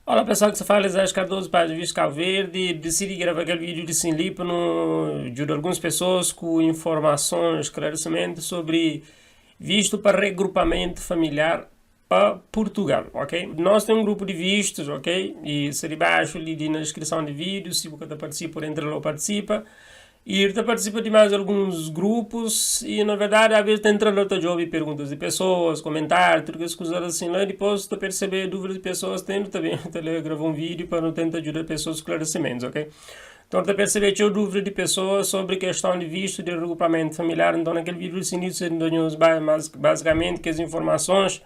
Olá pessoal, que se fala Isaías Cardoso, pai de Vista Cabo Verde. Decidi gravar aquele vídeo de Sinlip no de algumas pessoas com informações, esclarecimentos sobre visto para regrupamento familiar para Portugal, ok? Nós temos um grupo de vistos, ok? E se debaixo ali na descrição do vídeo, se você participa, entra lá, participa. E ele participa de mais alguns grupos e, na verdade, às vezes entra lá, job perguntas de pessoas, comentários, tudo que coisas assim lá. E depois tu perceber dúvidas de pessoas, tendo também gravar um vídeo para não tentar ajudar pessoas com esclarecimentos, ok? Então, tu perceber que eu dúvida de pessoas sobre questão de visto de regrupamento familiar. Então, naquele vídeo, se basicamente que as informações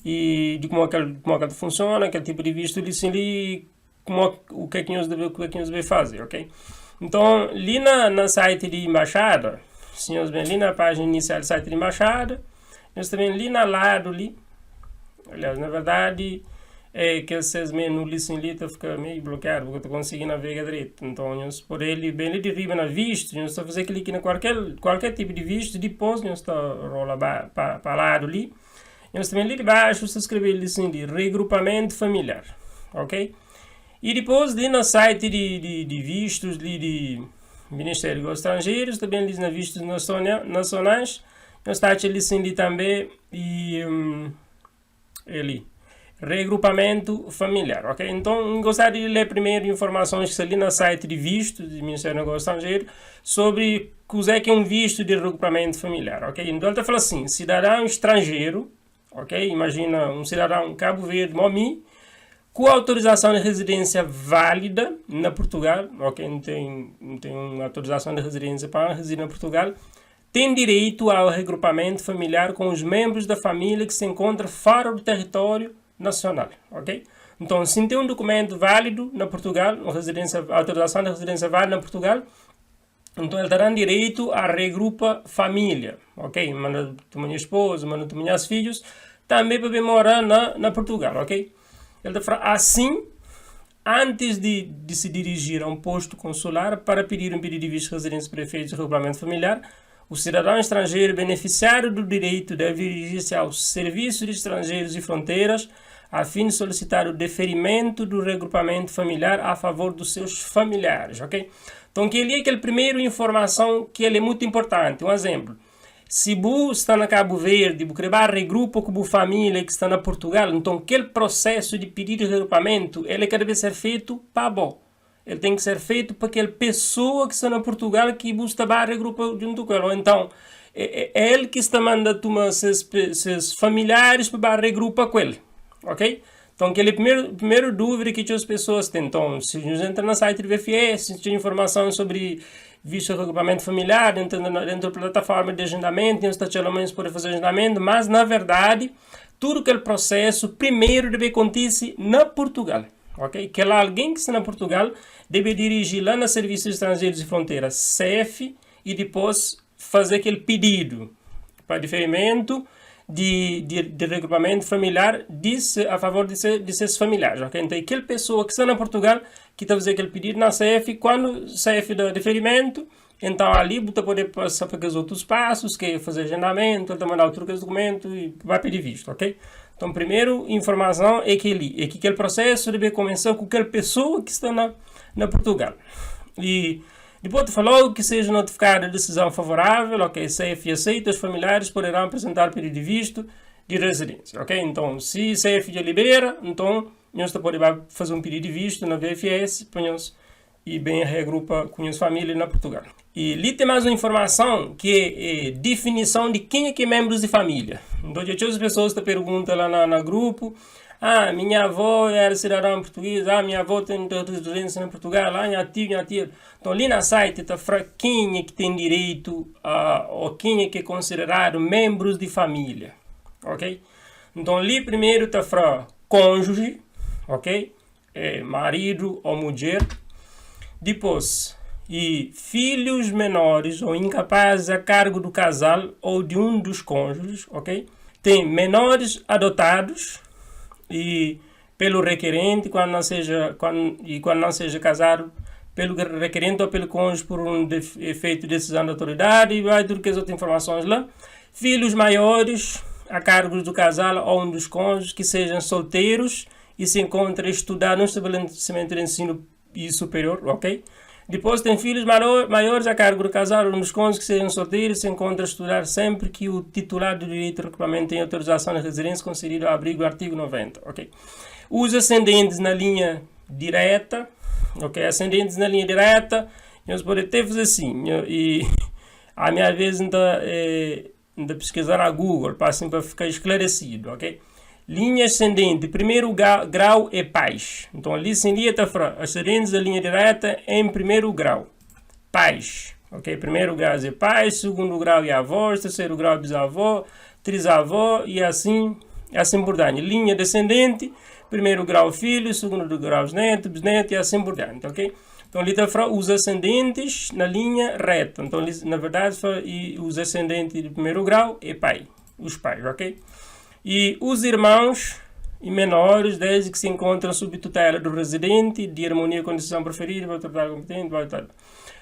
e de como é que funciona, que tipo de visto ali, o que é que nós devemos fazer, ok? Então, ali na site de embaixada, senhores bem, ali na página inicial do site de embaixada, nós também ali na lado ali, aliás, na verdade, é que esses menus ali fica meio bloqueado, porque eu estou conseguindo navegar direito. Então, nós por ele, bem ali de riba na visto, nós estamos fazer clique em qualquer tipo de visto, depois nós estamos rola para lado ali, nós também ali de baixo, se escrever ali assim, de regrupamento familiar, ok? E depois, ali no site de vistos de Ministério dos Estrangeiros, também ali na vistos nacionais, nós está ali sim também e ali regrupamento familiar, ok? Então, gostaria de ler primeiro informações que estão ali no site de vistos do Ministério dos Negócios Estrangeiros sobre o que é um visto de regrupamento familiar, ok? Então, ele fala assim, cidadão estrangeiro, ok? Imagina um cidadão Cabo Verde, Momi, com autorização de residência válida na Portugal, ok? Não tem uma autorização de residência para residir na Portugal, tem direito ao regrupamento familiar com os membros da família que se encontram fora do território nacional, ok? Então, se tem um documento válido na Portugal, autorização de residência válida na Portugal, então ele terá direito a regrupa família, ok? Manda tu minha esposa, manda tu meus filhos, também para morar na Portugal, ok? Ele fala assim, antes de se dirigir a um posto consular para pedir um pedido de visto de residência para efeitos de regulamento familiar, o cidadão estrangeiro beneficiário do direito deve dirigir-se ao Serviço de Estrangeiros e Fronteiras a fim de solicitar o deferimento do regrupamento familiar a favor dos seus familiares, ok? Então, que ele é aquela primeira informação que ele é muito importante. Um exemplo. Se você está na Cabo Verde, você regrupa com a família que está na Portugal, então aquele processo de pedido de regrupamento, ele deve ser feito para bom. Ele tem que ser feito para aquela pessoa que está na Portugal que você está regrupa junto com ela. Então, é ele que está mandando seus familiares para regrupa com ele, ok? Então, aquela primeira dúvida que as pessoas têm. Então, se a gente entra no site do VFS, se tem informação sobre visto de regrupamento familiar, dentro da plataforma de agendamento, tem os tachelamentos para fazer agendamento, mas, na verdade, tudo aquele processo primeiro deve acontecer na Portugal, ok? Que lá alguém que está na Portugal deve dirigir lá no Serviço de Estrangeiros e Fronteiras, CEF, e depois fazer aquele pedido para diferimento de regrupamento familiar a favor de seus familiares, ok? Então, aquela pessoa que está na Portugal que está fazendo aquele pedido na CF, quando o CF dá deferimento, então ali você pode passar para os outros passos, que é fazer agendamento, mandar outro documento e vai pedir visto, ok? Então, primeiro, informação é que aquele processo deve começar com aquela pessoa que está na Portugal. E depois falou que seja notificada a decisão favorável, ok? CF aceita, os familiares poderão apresentar pedido de visto de residência, ok? Então, se CF já libera, então nós podemos fazer um pedido de visto na VFS, e bem regrupa com as famílias na Portugal. E ali tem mais uma informação que é definição de quem é que é membros de família. Então, as pessoas te perguntam lá no grupo, minha avó era cidadã portuguesa, minha avó tem residência em Portugal, minha tia. Então, ali na site está quem é que tem direito ou quem é que é considerado membros de família, ok? Então, ali primeiro está cônjuge, ok? Marido ou mulher. Depois, e filhos menores ou incapazes a cargo do casal ou de um dos cônjuges, ok? Tem menores adotados e pelo requerente quando não seja casado pelo requerente ou pelo cônjuge por um efeito de decisão da autoridade e vai tudo que as outras informações lá. Filhos maiores a cargo do casal ou um dos cônjuges que sejam solteiros e se encontra a estudar no estabelecimento de ensino superior, ok? Depois tem filhos maiores a cargo do casal ou dos cônjuges que sejam solteiros, se encontra a estudar sempre que o titular do direito de recrutamento tem autorização de residência concedida ao abrigo do artigo 90, ok? Os ascendentes na linha direta, ok? Ascendentes na linha direta, nós podemos até fazer assim, e a minha vez ainda pesquisar na Google, para assim, para ficar esclarecido, ok? Linha ascendente, primeiro grau é pais. Então, ali sem linha está falando, ascendentes da linha direta em primeiro grau. Pais. Ok? Primeiro grau é pais, segundo grau é avós, terceiro grau é bisavó, trisavó e assim por diante. Linha descendente, primeiro grau filho, segundo grau neto, bisneto e assim por diante. Ok? Então, ali está falando os ascendentes na linha reta. Então, ali, na verdade, os ascendentes de primeiro grau é pai. Os pais, ok? E os irmãos e menores, desde que se encontram sob tutela do residente, de harmonia com a decisão preferida, autoridade competente,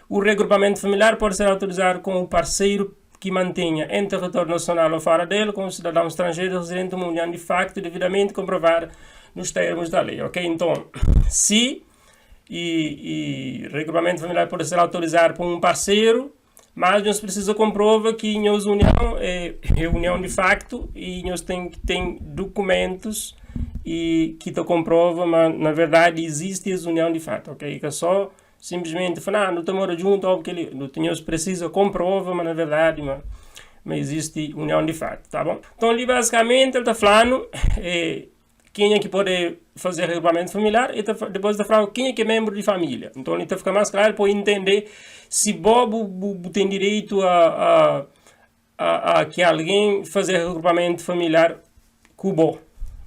o regrupamento familiar pode ser autorizado com o parceiro que mantenha em território nacional ou fora dele, com o cidadão estrangeiro residente de uma união de facto devidamente comprovada nos termos da lei, ok? Então, se regrupamento familiar pode ser autorizado por um parceiro, mas nós precisamos comprovar que nós união é união de facto e nós tem documentos e que comprovam, mas na verdade existe essa união de facto, ok? Que é só simplesmente falar, não estamos juntos, porque nós precisamos comprovar, mas na verdade mas existe união de facto, tá bom? Então ali basicamente ele está falando quem é que pode fazer regrupamento familiar e depois está falando quem é que é membro de família. Então ele está ficando mais claro para entender se Bob tem direito a que alguém fazer regrupamento familiar com o Bob,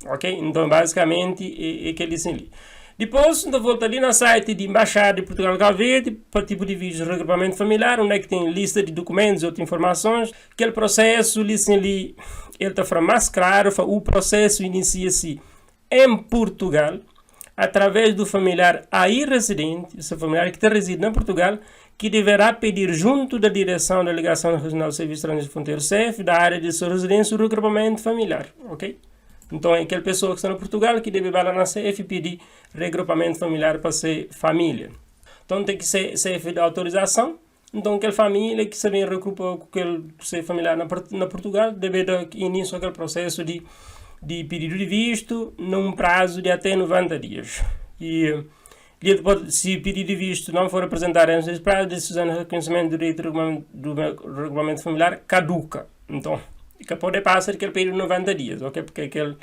ok? Então basicamente é que ele disse ali. Depois, volta ali no site de Embaixada de Portugal e Cabo Verde, para tipo de vídeo de regrupamento familiar, onde é que tem lista de documentos e outras informações. Aquele processo, ali, ele está falando mais claro, o processo inicia-se em Portugal, através do familiar aí residente, esse familiar que reside em Portugal, que deverá pedir junto da direção da Delegação Regional do Serviço Estrangeiro de Fronteira CEF, da área de sua residência, o regrupamento familiar, ok? Então, é aquela pessoa que está no Portugal que deve ir lá na CEF e pedir regrupamento familiar para ser família. Então, tem que ser CEF de autorização. Então, aquela família que se vem regrupar com aquele ser familiar na Portugal deve dar início àquele processo de pedido de visto num prazo de até 90 dias. E se o pedido de visto não for apresentado nesse prazo, a decisão de reconhecimento do direito do regulamento familiar caduca. Então, que pode passar aquele período de 90 dias, ok? Porque aquele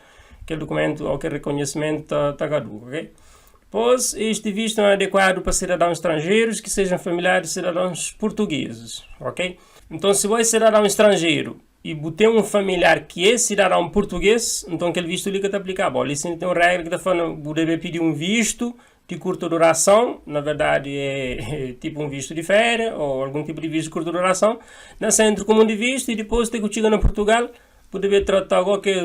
documento ou aquele reconhecimento está caduco, ok? Pois, este visto não é adequado para cidadãos estrangeiros que sejam familiares de cidadãos portugueses, ok? Então, se você é cidadão estrangeiro e tem um familiar que é cidadão português, então aquele visto ali que está aplicável. Ali sim tem uma regra que está falando que deve pedir um visto de curta duração, na verdade é tipo um visto de férias ou algum tipo de visto de curta duração, na Centro Comum de Visto, e depois tem que chegar no Portugal, poder tratar qualquer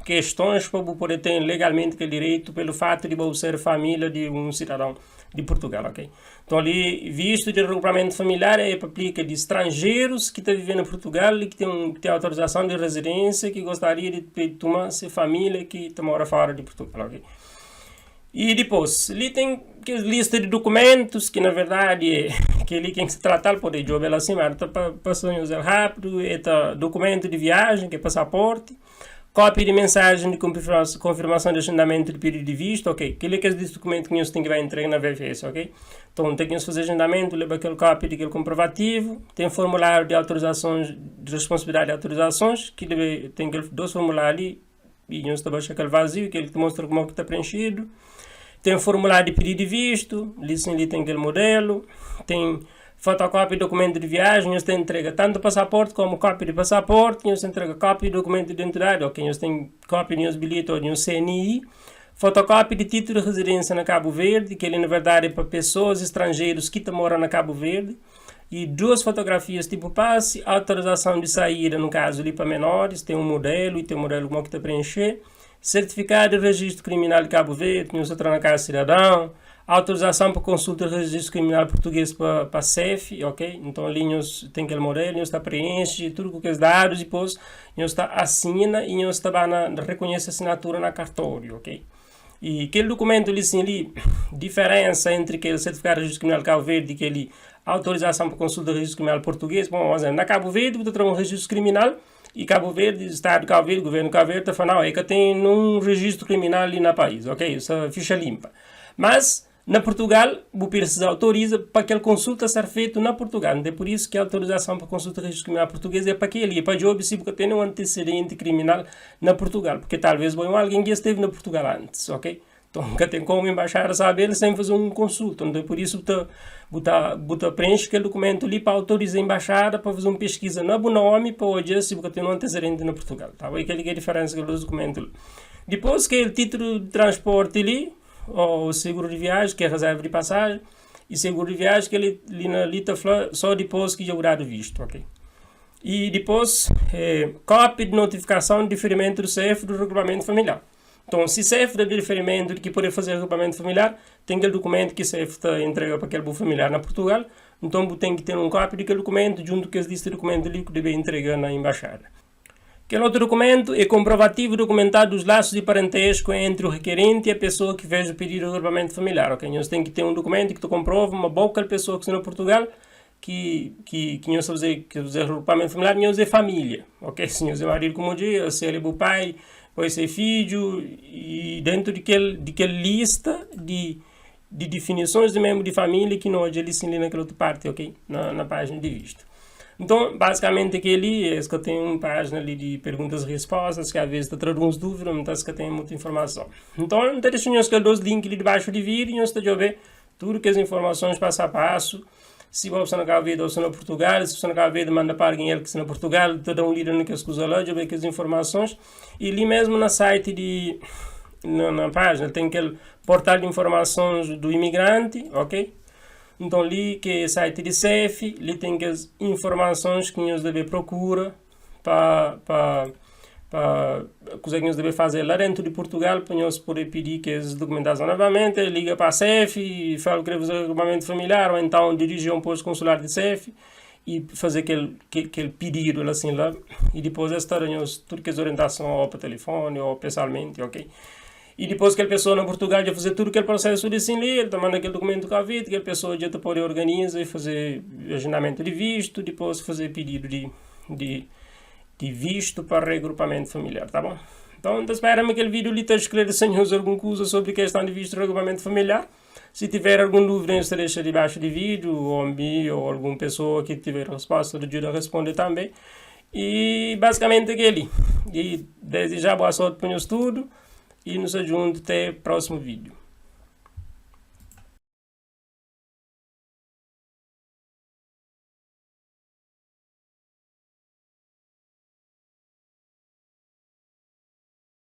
questões para poder ter legalmente aquele direito pelo fato de você ser família de um cidadão de Portugal, ok? Então ali, visto de regrupamento familiar é para aplicar de estrangeiros que estão vivendo em Portugal e que tem autorização de residência, que gostaria de tomar ser família que mora fora de Portugal, ok? E depois, ali tem lista de documentos, que na verdade que ali quem se tratar pode jogar lá assim, mas para usar rápido, é documento de viagem, que é passaporte, cópia de mensagem de confirmação de agendamento de pedido de visto, ok? Aquele é esse documento que nós tem que vai entregar na VFS, ok? Então tem que fazer agendamento, leva aquele cópia daquele comprovativo, tem formulário de autorizações, de responsabilidade de autorizações, que tem dois formulários ali, e nós estamos aquele vazio, que ele te mostra como está preenchido. Tem formulário de pedido de visto, ali tem aquele modelo, tem fotocópia de documento de viagem, nós tem entrega tanto passaporte como cópia de passaporte, nós entrega cópia de documento de identidade, ok, nós tem cópia de bilhete ou de CNI, fotocópia de título de residência na Cabo Verde, que ele na verdade é para pessoas estrangeiras que moram na Cabo Verde, e duas fotografias tipo passe, autorização de saída, no caso ali para menores, tem um modelo e tem um modelo como que está preencher, certificado de registro criminal de Cabo Verde, nós entramos na Casa Cidadão, autorização para consulta de registro criminal português para CEF, ok? Então ali nós tem aquele modelo, nós está preenche tudo com aqueles dados, e depois nós está assina e nós está reconhece a assinatura na cartório, ok? E aquele documento ali, sim, ali, diferença entre aquele certificado de registro criminal Cabo Verde e aquele autorização para consulta de registro criminal português. Bom, por exemplo, na Cabo Verde, você tem um registro criminal e Cabo Verde, Estado de Cabo Verde, governo de Cabo Verde, está falando, é que tem um registro criminal ali na país, ok? Essa ficha limpa. Mas, na Portugal, o precisa autoriza para aquela consulta ser feita na Portugal. É por isso que a autorização para consulta de registro criminal português é para aquele, é para job se porque tem um antecedente criminal na Portugal, porque talvez alguém que esteve na Portugal antes, ok? Então, nunca tem como embaixar saber sem fazer uma consulta. Então, por isso, você preenche aquele documento ali para autorizar a embaixada para fazer uma pesquisa no nome para hoje se porque tem um antecedente na Portugal. Tá? E aquela é a diferença dos documentos. Depois que o título de transporte ali, o seguro de viagem, que é reserva de passagem, e seguro de viagem, que ele está só depois que já o visto, ok? E depois, cópia de notificação de diferimento do CEF do regulamento familiar. Então, se CEF dá diferimento de que poder fazer regulamento familiar, tem aquele documento que CEF entrega para aquele familiar na Portugal, então tem que ter um cópia daquele documento junto com esse documento ali que deve entregar na embaixada. Aquele outro documento é comprovativo documentado dos laços de parentesco entre o requerente e a pessoa que fez o pedido de regulamento familiar. Okay? Nós tem que ter um documento que te comprova uma boa pessoa que está no Portugal que nós fazer regulamento familiar, nós é família. Ok? Se nós é marido como dia, se ele é o pai, pode ser filho, e dentro daquela lista de definições de membro de família que nós ele se lê naquela outra parte, ok? Na página de visto. Então, basicamente, aquele é que tem uma página ali de perguntas e respostas, que às vezes está trazendo dúvidas, mas que tem muita informação. Então, deixamos os links ali debaixo do vídeo e nós estamos a ver tudo que as informações passo a passo. Se você não quer ver, ou se não Portugal, se você não quer ver, manda para alguém que está no Portugal, te dá um líder no que as coisas lá, já vê as informações. E ali mesmo na site na página, tem aquele portal de informações do imigrante, ok? Então ali que é o site de CEF, ali tem as informações que nós devemos procurar para coisa que nós devemos fazer lá dentro de Portugal para nós poder pedir que as documentação novamente, liga para a CEF e fala que quer fazer regulamento familiar ou então dirige a um posto consular de CEF e fazer aquele pedido assim lá e depois nós tudo que as orientações ou por telefone ou pessoalmente, ok? E depois que a pessoa na Portugal já fazer tudo aquele processo de assim, ele manda aquele documento que a vida, que a pessoa já pode organizar e fazer agendamento de visto, depois fazer pedido de visto para regrupamento familiar, tá bom? Então, espero que aquele vídeo lhe esteja esclarecendo alguma coisa sobre a questão de visto e regrupamento familiar. Se tiver alguma dúvida, você deixa debaixo do vídeo, ou me, ou alguma pessoa que tiver resposta, eu ajudo a responder também. E basicamente aquele. E desde já, boa sorte para nós tudo. E nos juntos até o próximo vídeo.